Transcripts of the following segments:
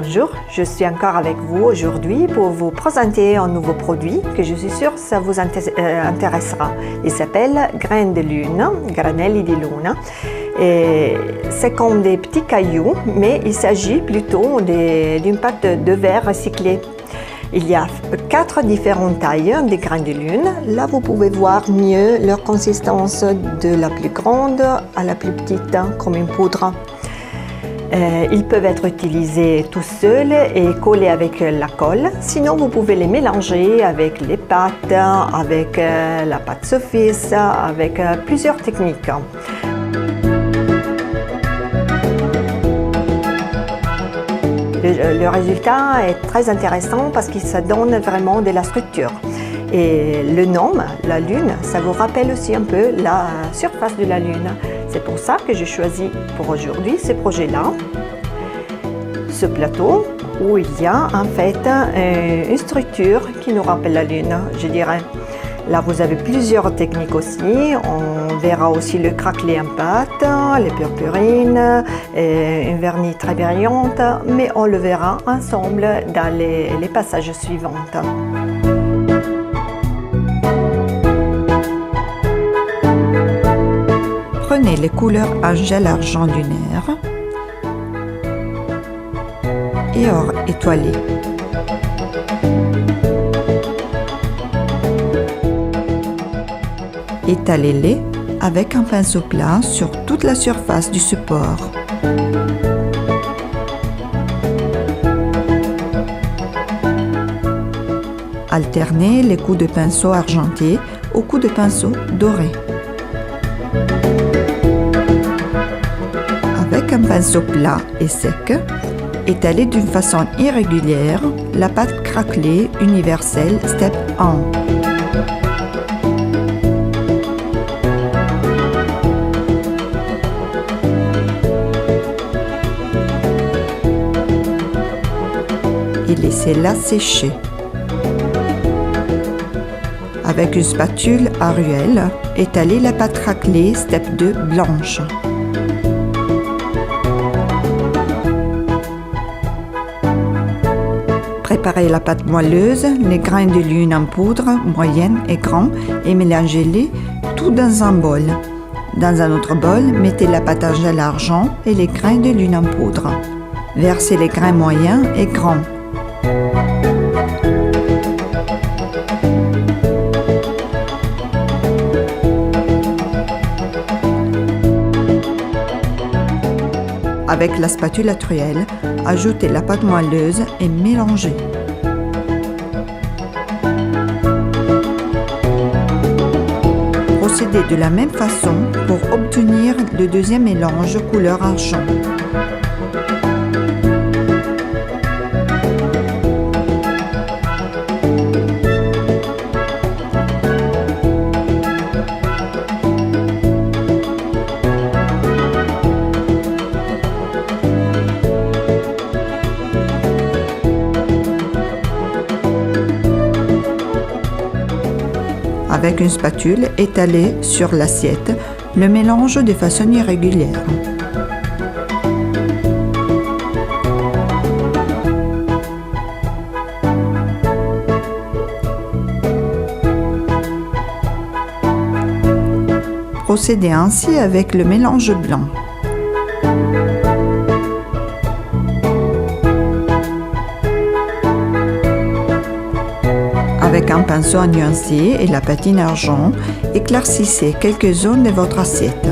Bonjour, je suis encore avec vous aujourd'hui pour vous présenter un nouveau produit que je suis sûre ça vous intéressera. Il s'appelle Graines de Lune, Granelli di Luna. C'est comme des petits cailloux, mais il s'agit plutôt d'une pâte de verre recyclée. Il y a 4 différentes tailles des graines de lune. Là, vous pouvez voir mieux leur consistance de la plus grande à la plus petite, comme une poudre. Ils peuvent être utilisés tout seuls et collés avec la colle. Sinon, vous pouvez les mélanger avec les pâtes, avec la pâte Soffice, avec plusieurs techniques. Le résultat est très intéressant parce que ça donne vraiment de la structure. Et le nom, la lune, ça vous rappelle aussi un peu la surface de la lune. C'est pour ça que j'ai choisi pour aujourd'hui ce projet-là, ce plateau où il y a en fait une structure qui nous rappelle la lune, je dirais. Là, vous avez plusieurs techniques aussi. On verra aussi le craquelé en pâte, les purpurines, une vernis très brillante, mais on le verra ensemble dans les passages suivants. Prenez les couleurs en gel argent lunaire et or étoilé. Étalez-les avec un pinceau plat sur toute la surface du support. Alternez les coups de pinceau argenté aux coups de pinceau doré. Avec un pinceau plat et sec, étalez d'une façon irrégulière la pâte craquelée universelle Step 1. Et laissez-la sécher. Avec une spatule à ruelle, étalez la pâte craquelée Step 2 blanche. Préparez la pâte moelleuse, les grains de lune en poudre moyenne et grand et mélangez-les tout dans un bol. Dans un autre bol, mettez la pâte en gel argent et les grains de lune en poudre. Versez les grains moyens et grands. Avec la spatule à truelle, ajoutez la pâte moelleuse et mélangez. Procédez de la même façon pour obtenir le deuxième mélange couleur argent. Avec une spatule, étalez sur l'assiette le mélange de façon irrégulière. Procédez ainsi avec le mélange blanc. Avec un pinceau à nuancer et la patine argent, éclaircissez quelques zones de votre assiette.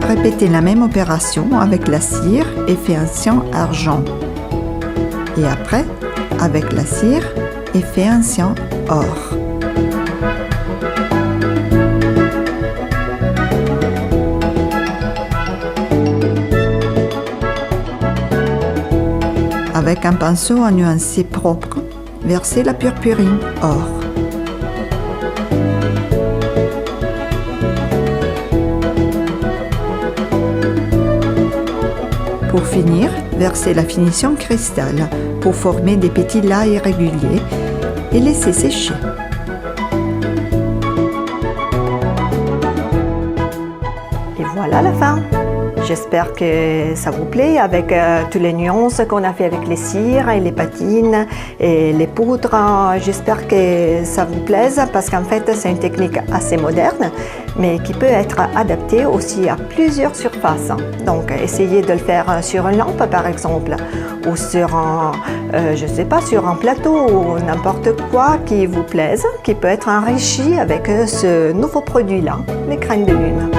Répétez la même opération avec la cire effet ancien argent. Et après, avec la cire effet ancien or. Avec un pinceau à nuancer propre, versez la purpurine or. Pour finir, versez la finition cristal pour former des petits lacs irréguliers et laissez sécher. voilà la fin. J'espère que ça vous plaît avec toutes les nuances qu'on a fait avec les cires et les patines et les poudres. J'espère que ça vous plaise parce qu'en fait c'est une technique assez moderne mais qui peut être adaptée aussi à plusieurs surfaces. Donc essayez de le faire sur une lampe par exemple ou sur je sais pas, sur un plateau ou n'importe quoi qui vous plaise, qui peut être enrichi avec ce nouveau produit-là, les graines de lune.